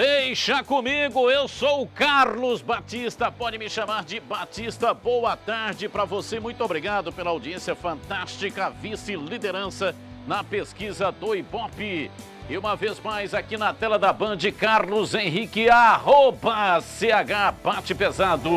Deixa comigo, eu sou o Carlos Batista, pode me chamar de Batista. Boa tarde para você, muito obrigado pela audiência fantástica, vice-liderança na pesquisa do Ibope. E uma vez mais aqui na tela da Band, Carlos Henrique, @CH Bate Pesado.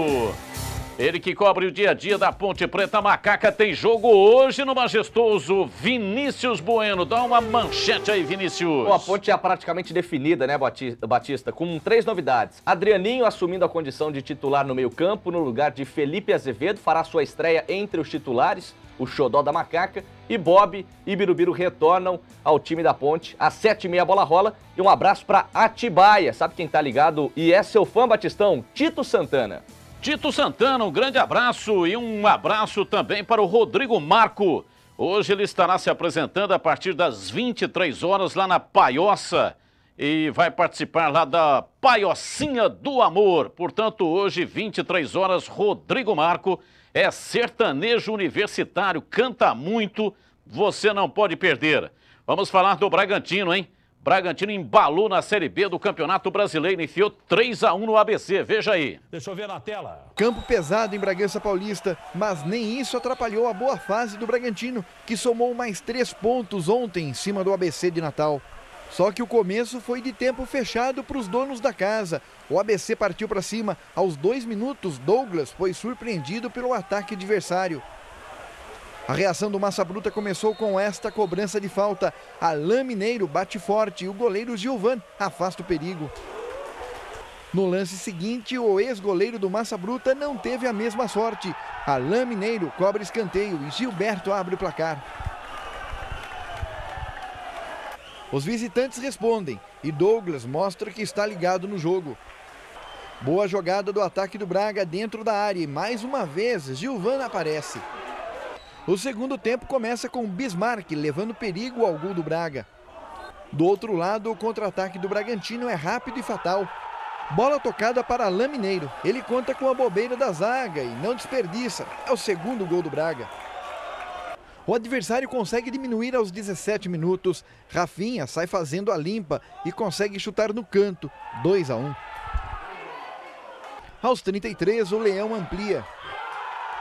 Ele que cobre o dia a dia da Ponte Preta Macaca, tem jogo hoje no majestoso Vinícius Bueno. Dá uma manchete aí, Vinícius. Bom, a ponte é praticamente definida, né, Batista? Com 3 novidades. Adrianinho assumindo a condição de titular no meio-campo, no lugar de Felipe Azevedo, fará sua estreia entre os titulares, o xodó da Macaca. E Bob e Birubiru retornam ao time da Ponte. Às 7h30 a bola rola. E um abraço para Atibaia. Sabe quem tá ligado e é seu fã, Batistão? Tito Santana. Tito Santana, um grande abraço e um abraço também para o Rodrigo Marco. Hoje ele estará se apresentando a partir das 23 horas lá na Paioça e vai participar lá da Paiocinha do Amor. Portanto, hoje, 23 horas, Rodrigo Marco é sertanejo universitário, canta muito, você não pode perder. Vamos falar do Bragantino, hein? Bragantino embalou na Série B do Campeonato Brasileiro, enfiou 3-1 no ABC, veja aí. Deixa eu ver na tela. Campo pesado em Bragança Paulista, mas nem isso atrapalhou a boa fase do Bragantino, que somou mais 3 pontos ontem em cima do ABC de Natal. Só que o começo foi de tempo fechado para os donos da casa. O ABC partiu para cima. Aos 2 minutos, Douglas foi surpreendido pelo ataque adversário. A reação do Massa Bruta começou com esta cobrança de falta. Alain Mineiro bate forte e o goleiro Gilvan afasta o perigo. No lance seguinte, o ex-goleiro do Massa Bruta não teve a mesma sorte. Alain Mineiro cobra escanteio e Gilberto abre o placar. Os visitantes respondem e Douglas mostra que está ligado no jogo. Boa jogada do ataque do Braga dentro da área e mais uma vez Gilvan aparece. O segundo tempo começa com Bismarck levando perigo ao gol do Braga. Do outro lado, o contra-ataque do Bragantino é rápido e fatal. Bola tocada para Alain Mineiro. Ele conta com a bobeira da zaga e não desperdiça. É o segundo gol do Braga. O adversário consegue diminuir aos 17 minutos. Rafinha sai fazendo a limpa e consegue chutar no canto. 2-1. Aos 33, o Leão amplia.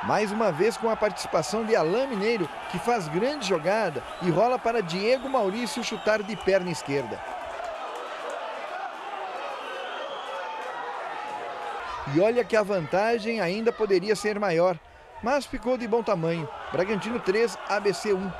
Mais uma vez com a participação de Alain Mineiro, que faz grande jogada e rola para Diego Maurício chutar de perna esquerda. E olha que a vantagem ainda poderia ser maior, mas ficou de bom tamanho. Bragantino 3, ABC 1.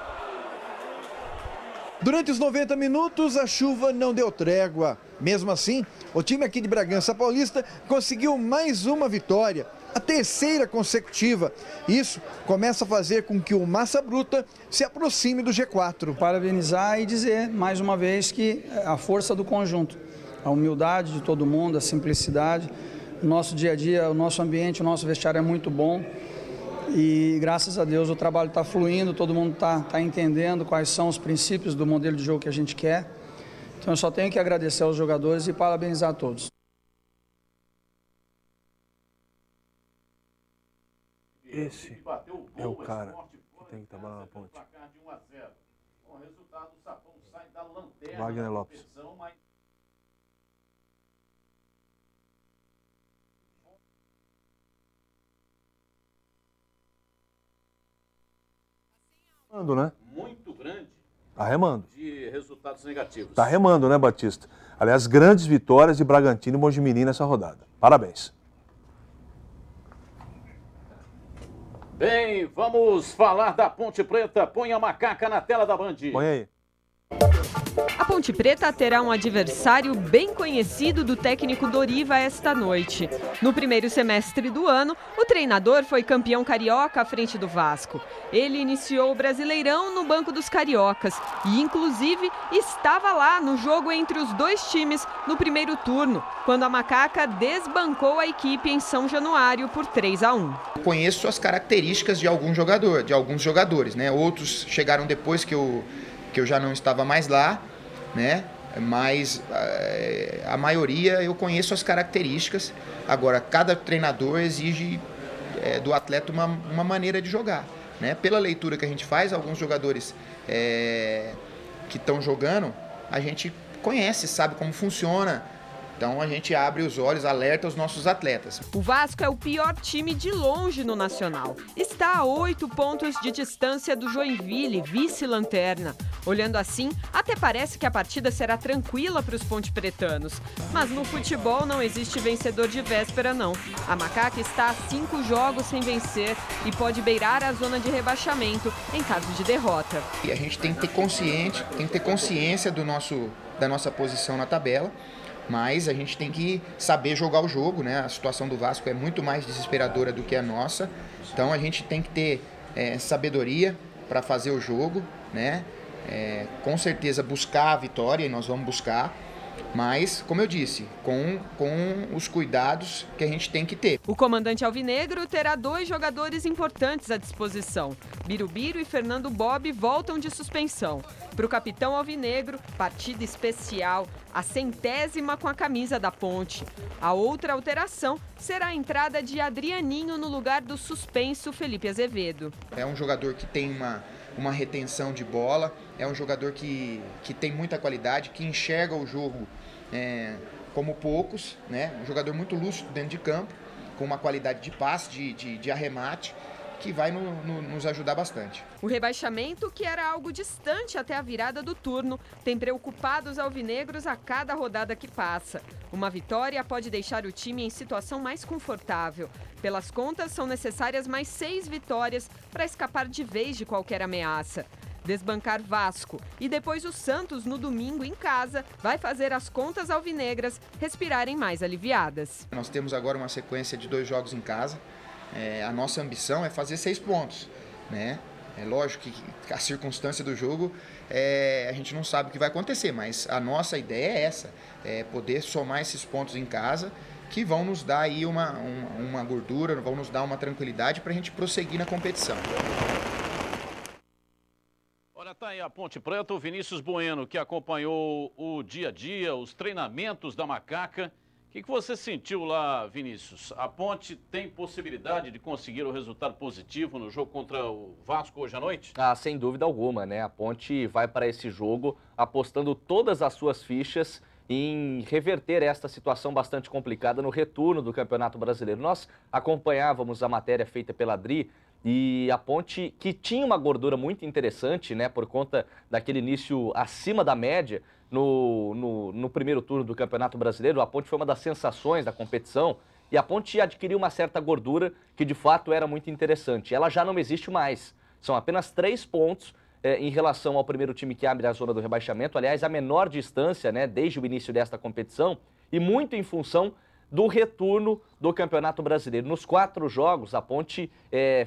Durante os 90 minutos, a chuva não deu trégua. Mesmo assim, o time aqui de Bragança Paulista conseguiu mais uma vitória. A terceira consecutiva. Isso começa a fazer com que o Massa Bruta se aproxime do G4. Parabenizar e dizer, mais uma vez, que a força do conjunto, a humildade de todo mundo, a simplicidade, o nosso dia a dia, o nosso ambiente, o nosso vestiário é muito bom e, graças a Deus, o trabalho está fluindo, todo mundo está entendendo quais são os princípios do modelo de jogo que a gente quer. Então, eu só tenho que agradecer aos jogadores e parabenizar a todos. Esse é o cara que tem que trabalhar na ponte. Wagner Lopes. Remando, né? Muito grande. Tá remando. De resultados negativos. Tá remando, né, Batista? Aliás, grandes vitórias de Bragantino e Mojimirim nessa rodada. Parabéns. Bem, vamos falar da Ponte Preta. Põe a Macaca na tela da Band. Põe aí. A Ponte Preta terá um adversário bem conhecido do técnico Doriva esta noite. No primeiro semestre do ano, o treinador foi campeão carioca à frente do Vasco. Ele iniciou o Brasileirão no banco dos cariocas e, inclusive, estava lá no jogo entre os dois times no primeiro turno, quando a Macaca desbancou a equipe em São Januário por 3-1. Conheço as características de alguns jogadores, né? Outros chegaram depois que eu já não estava mais lá, né? Mas a maioria eu conheço as características. Agora, cada treinador exige do atleta uma maneira de jogar, né? Pela leitura que a gente faz, alguns jogadores que estão jogando, a gente conhece, sabe como funciona, Então a gente abre os olhos, alerta os nossos atletas. O Vasco é o pior time de longe no Nacional. Está a 8 pontos de distância do Joinville, vice-lanterna. Olhando assim, até parece que a partida será tranquila para os pontepretanos. Mas no futebol não existe vencedor de véspera, não. A Macaca está a 5 jogos sem vencer e pode beirar a zona de rebaixamento em caso de derrota. E a gente tem que ter consciência da nossa posição na tabela, mas a gente tem que saber jogar o jogo, né? A situação do Vasco é muito mais desesperadora do que a nossa, então a gente tem que ter sabedoria para fazer o jogo, né? Com certeza buscar a vitória, e nós vamos buscar, mas, como eu disse, com os cuidados que a gente tem que ter. O comandante alvinegro terá 2 jogadores importantes à disposição. Birubiru e Fernando Bob voltam de suspensão. Para o capitão alvinegro, partida especial, a 100ª com a camisa da Ponte. A outra alteração será a entrada de Adrianinho no lugar do suspenso Felipe Azevedo. É um jogador que tem uma retenção de bola, é um jogador que tem muita qualidade, que enxerga o jogo como poucos, né? Um jogador muito lúcido dentro de campo, com uma qualidade de passe, de arremate, que vai nos ajudar bastante. O rebaixamento, que era algo distante até a virada do turno, tem preocupado os alvinegros a cada rodada que passa. Uma vitória pode deixar o time em situação mais confortável. Pelas contas, são necessárias mais 6 vitórias para escapar de vez de qualquer ameaça. Desbancar Vasco e depois o Santos no domingo em casa vai fazer as contas alvinegras respirarem mais aliviadas. Nós temos agora uma sequência de 2 jogos em casa. A nossa ambição é fazer 6 pontos, né? É lógico que a circunstância do jogo a gente não sabe o que vai acontecer, mas a nossa ideia é essa, poder somar esses pontos em casa, que vão nos dar aí uma gordura, vão nos dar uma tranquilidade para a gente prosseguir na competição. Olha, tá aí a Ponte Preta, o Vinícius Bueno, que acompanhou o dia a dia, os treinamentos da Macaca. O que você sentiu lá, Vinícius? A Ponte tem possibilidade de conseguir o resultado positivo no jogo contra o Vasco hoje à noite? Ah, sem dúvida alguma, né? A Ponte vai para esse jogo apostando todas as suas fichas em reverter esta situação bastante complicada no retorno do Campeonato Brasileiro. Nós acompanhávamos a matéria feita pela Adri e a Ponte, que tinha uma gordura muito interessante, né, por conta daquele início acima da média no primeiro turno do Campeonato Brasileiro. A Ponte foi uma das sensações da competição e a Ponte adquiriu uma certa gordura que de fato era muito interessante. Ela já não existe mais. São apenas 3 pontos em relação ao primeiro time que abre a zona do rebaixamento. Aliás, a menor distância, né, desde o início desta competição, e muito em função do retorno do Campeonato Brasileiro. Nos 4 jogos, a Ponte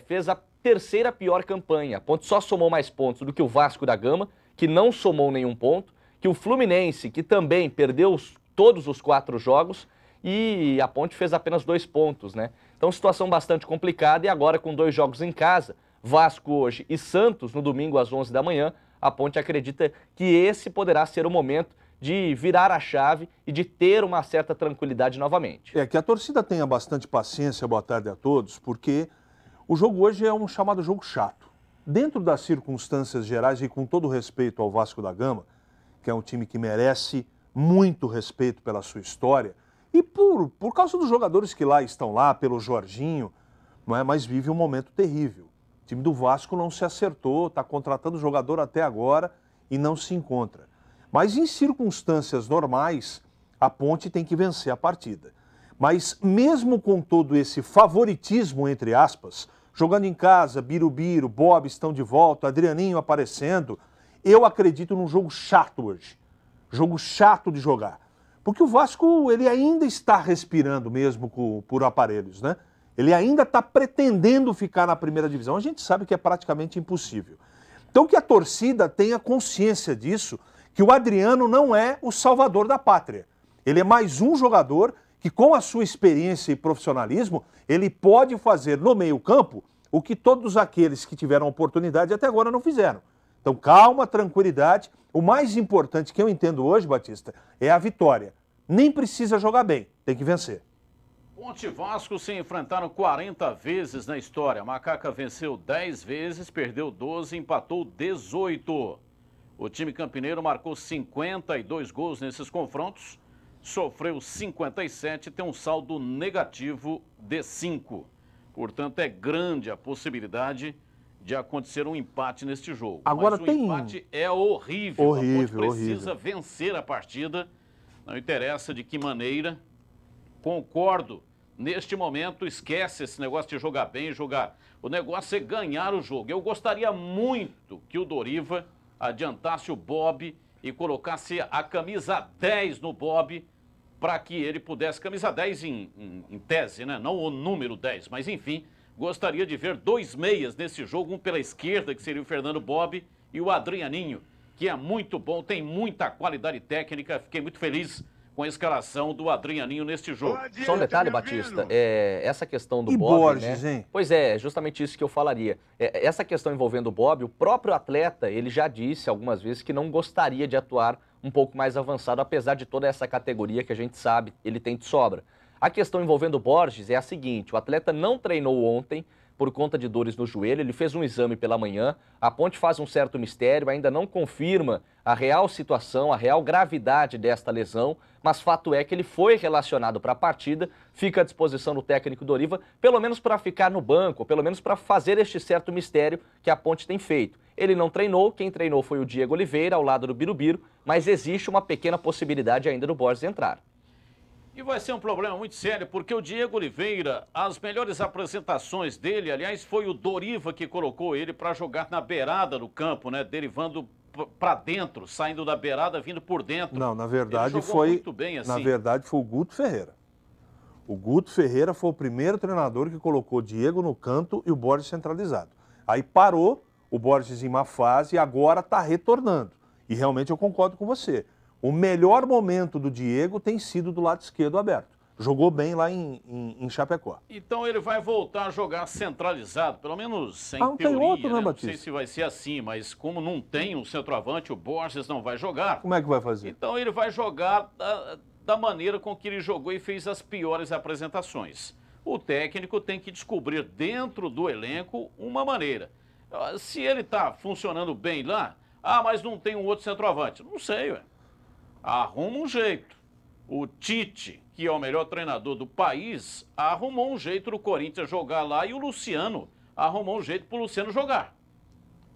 fez a 3ª pior campanha. A Ponte só somou mais pontos do que o Vasco da Gama, que não somou nenhum ponto, que o Fluminense, que também perdeu todos os 4 jogos, e a Ponte fez apenas 2 pontos, né? Então, situação bastante complicada, e agora com 2 jogos em casa, Vasco hoje e Santos no domingo às 11 da manhã, a Ponte acredita que esse poderá ser o momento de virar a chave e de ter uma certa tranquilidade novamente. Que a torcida tenha bastante paciência, boa tarde a todos, porque o jogo hoje é um chamado jogo chato. Dentro das circunstâncias gerais e com todo respeito ao Vasco da Gama, que é um time que merece muito respeito pela sua história, e por causa dos jogadores que lá estão lá, pelo Jorginho, não é? Mas vive um momento terrível. O time do Vasco não se acertou, está contratando jogador até agora e não se encontra. Mas em circunstâncias normais, a Ponte tem que vencer a partida. Mas mesmo com todo esse favoritismo, entre aspas, jogando em casa, Birubiru, Bob estão de volta, Adrianinho aparecendo, eu acredito num jogo chato hoje. Jogo chato de jogar. Porque o Vasco, ele ainda está respirando mesmo por aparelhos, né? Ele ainda está pretendendo ficar na primeira divisão. A gente sabe que é praticamente impossível. Então que a torcida tenha consciência disso, que o Adriano não é o salvador da pátria. Ele é mais um jogador que, com a sua experiência e profissionalismo, ele pode fazer no meio-campo o que todos aqueles que tiveram oportunidade até agora não fizeram. Então, calma, tranquilidade. O mais importante que eu entendo hoje, Batista, é a vitória. Nem precisa jogar bem, tem que vencer. Ponte e Vasco se enfrentaram 40 vezes na história. A Macaca venceu 10 vezes, perdeu 12, empatou 18. O time campineiro marcou 52 gols nesses confrontos, sofreu 57 e tem um saldo negativo de 5. Portanto, é grande a possibilidade de acontecer um empate neste jogo. Agora mas o empate é horrível. Horrível, a Ponte precisa horrível. vencer a partida, não interessa de que maneira. Concordo, neste momento, esquece esse negócio de jogar bem, jogar. O negócio é ganhar o jogo. Eu gostaria muito que o Doriva adiantasse o Bob e colocasse a camisa 10 no Bob para que ele pudesse, camisa 10 em tese, né? Não o número 10, mas enfim, gostaria de ver 2 meias nesse jogo, um pela esquerda, que seria o Fernando Bob, e o Adrianinho, que é muito bom, tem muita qualidade técnica. Fiquei muito feliz com a escalação do Adrianinho neste jogo. Só um detalhe, Batista, essa questão do E Bob, Borges, né? hein? Pois é, justamente isso que eu falaria. Essa questão envolvendo o Bob, o próprio atleta, ele já disse algumas vezes que não gostaria de atuar um pouco mais avançado, apesar de toda essa categoria que a gente sabe, ele tem de sobra. A questão envolvendo o Borges é a seguinte: o atleta não treinou ontem por conta de dores no joelho, ele fez um exame pela manhã, a Ponte faz um certo mistério, ainda não confirma a real situação, a real gravidade desta lesão, mas fato é que ele foi relacionado para a partida, fica à disposição do técnico Doriva, pelo menos para ficar no banco, pelo menos para fazer este certo mistério que a Ponte tem feito. Ele não treinou, quem treinou foi o Diego Oliveira, ao lado do Birubiru, mas existe uma pequena possibilidade ainda do Borges entrar. E vai ser um problema muito sério, porque o Diego Oliveira, as melhores apresentações dele, aliás, foi o Doriva que colocou ele para jogar na beirada do campo, né? Derivando para dentro, saindo da beirada, vindo por dentro. Não, na verdade ele jogou foi, muito bem assim. na verdade foi o Guto Ferreira. O Guto Ferreira foi o primeiro treinador que colocou o Diego no canto e o Borges centralizado. Aí parou, o Borges em má fase e agora está retornando. E realmente eu concordo com você. O melhor momento do Diego tem sido do lado esquerdo aberto. Jogou bem lá em Chapecó. Então ele vai voltar a jogar centralizado, pelo menos em não teoria, tem outro, né, Não Batista? sei se vai ser assim, mas como não tem um centroavante, o Borges não vai jogar. Como é que vai fazer? Então ele vai jogar da maneira com que ele jogou e fez as piores apresentações. O técnico tem que descobrir dentro do elenco uma maneira. Se ele está funcionando bem lá, mas não tem um outro centroavante. Não sei, ué. Arruma um jeito. O Tite, que é o melhor treinador do país, arrumou um jeito do Corinthians jogar lá e o Luciano arrumou um jeito para o Luciano jogar.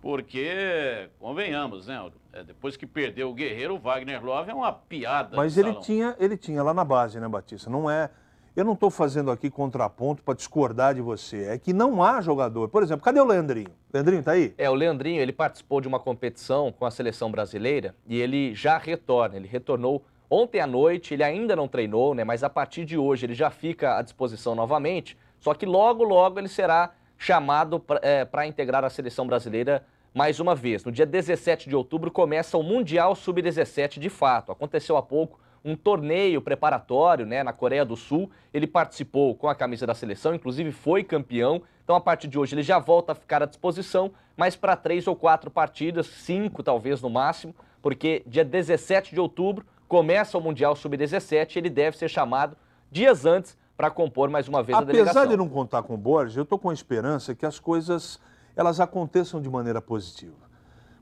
Porque, convenhamos, né? Depois que perdeu o Guerreiro, o Wagner Love é uma piada. Mas ele tinha lá na base, né, Batista? Não é... Eu não estou fazendo aqui contraponto para discordar de você. É que não há jogador. Por exemplo, cadê o Leandrinho? Leandrinho tá aí? O Leandrinho, ele participou de uma competição com a seleção brasileira e ele já retorna. Ele retornou ontem à noite, ele ainda não treinou, né? Mas a partir de hoje ele já fica à disposição novamente. Só que logo, logo ele será chamado para integrar a seleção brasileira mais uma vez. No dia 17 de outubro começa o Mundial Sub-17 de fato. Aconteceu há pouco um torneio preparatório, né, na Coreia do Sul. Ele participou com a camisa da seleção, inclusive foi campeão. Então, a partir de hoje, ele já volta a ficar à disposição, mas para 3 ou 4 partidas, 5 talvez no máximo, porque dia 17 de outubro começa o Mundial Sub-17 e ele deve ser chamado dias antes para compor mais uma vez a delegação. Apesar de não contar com o Borges, eu estou com a esperança que as coisas elas aconteçam de maneira positiva.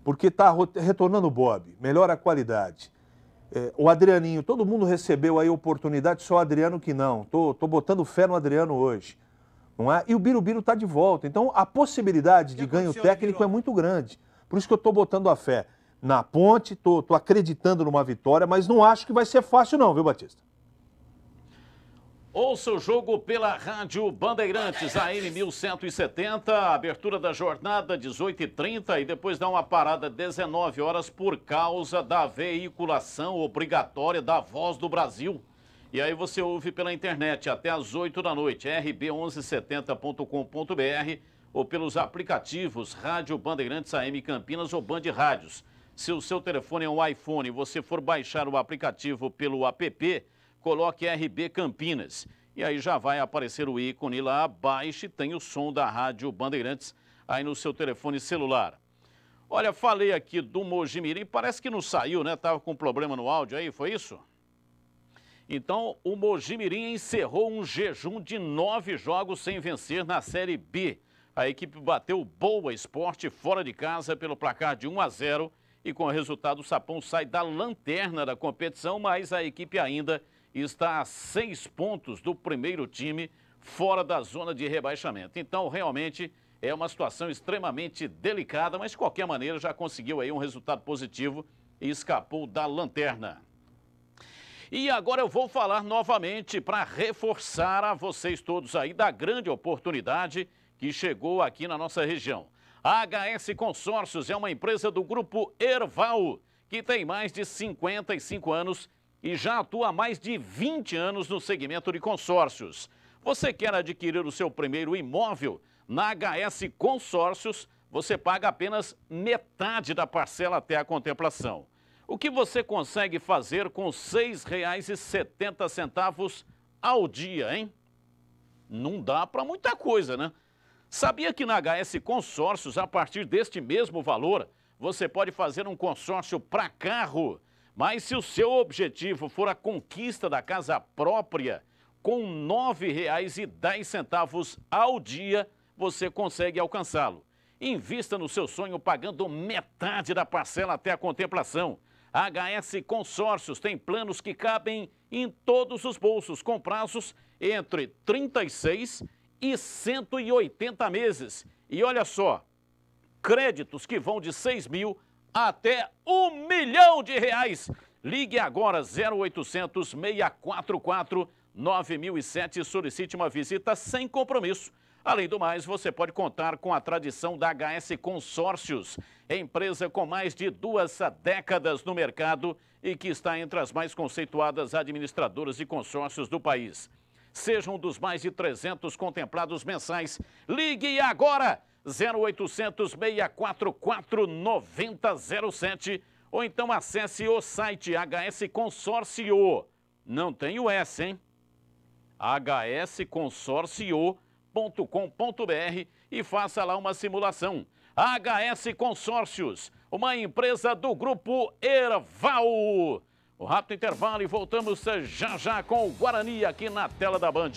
Porque está retornando o Bob, melhora a qualidade. O Adrianinho, todo mundo recebeu aí oportunidade, só o Adriano que não. Tô botando fé no Adriano hoje, não é? E o Birubiru está de volta. Então, a possibilidade de ganho técnico é muito grande. Por isso que eu estou botando a fé na Ponte, tô acreditando numa vitória, mas não acho que vai ser fácil não, viu, Batista? Ouça o jogo pela Rádio Bandeirantes, AM 1170, abertura da jornada 18h30 e depois dá uma parada 19 horas por causa da veiculação obrigatória da Voz do Brasil. E aí você ouve pela internet até às 8 da noite, rb1170.com.br ou pelos aplicativos Rádio Bandeirantes AM Campinas ou Band Rádios. Se o seu telefone é um iPhone e você for baixar o aplicativo pelo app, coloque RB Campinas. E aí já vai aparecer o ícone lá abaixo e tem o som da Rádio Bandeirantes aí no seu telefone celular. Olha, falei aqui do Mojimirim, parece que não saiu, né? Tava com problema no áudio aí, foi isso? Então, o Mojimirim encerrou um jejum de 9 jogos sem vencer na Série B. A equipe bateu Boa Esporte fora de casa pelo placar de 1-0 e com o resultado o Sapão sai da lanterna da competição, mas a equipe ainda está a 6 pontos do primeiro time fora da zona de rebaixamento. Então, realmente, é uma situação extremamente delicada, mas de qualquer maneira já conseguiu aí um resultado positivo e escapou da lanterna. E agora eu vou falar novamente para reforçar a vocês todos aí da grande oportunidade que chegou aqui na nossa região. A HS Consórcios é uma empresa do grupo Erval, que tem mais de 55 anos e já atua há mais de 20 anos no segmento de consórcios. Você quer adquirir o seu primeiro imóvel? Na HS Consórcios, você paga apenas metade da parcela até a contemplação. O que você consegue fazer com R$ 6,70 ao dia, hein? Não dá para muita coisa, né? Sabia que na HS Consórcios, a partir deste mesmo valor, você pode fazer um consórcio para carro? Mas se o seu objetivo for a conquista da casa própria, com R$ 9,10 ao dia, você consegue alcançá-lo. Invista no seu sonho pagando metade da parcela até a contemplação. A HS Consórcios tem planos que cabem em todos os bolsos, com prazos entre 36 e 180 meses. E olha só, créditos que vão de 6 mil até R$ 1 milhão. Ligue agora 0800 644 9007 e solicite uma visita sem compromisso. Além do mais, você pode contar com a tradição da HS Consórcios, empresa com mais de 2 décadas no mercado e que está entre as mais conceituadas administradoras de consórcios do país. Seja um dos mais de 300 contemplados mensais. Ligue agora 0800 644 9007 ou então acesse o site HS Consórcio. Não tem o S, hein? hsconsorcio.com.br e faça lá uma simulação. HS Consórcios, uma empresa do grupo Erval. Um rápido intervalo e voltamos já já com o Guarani aqui na tela da Band.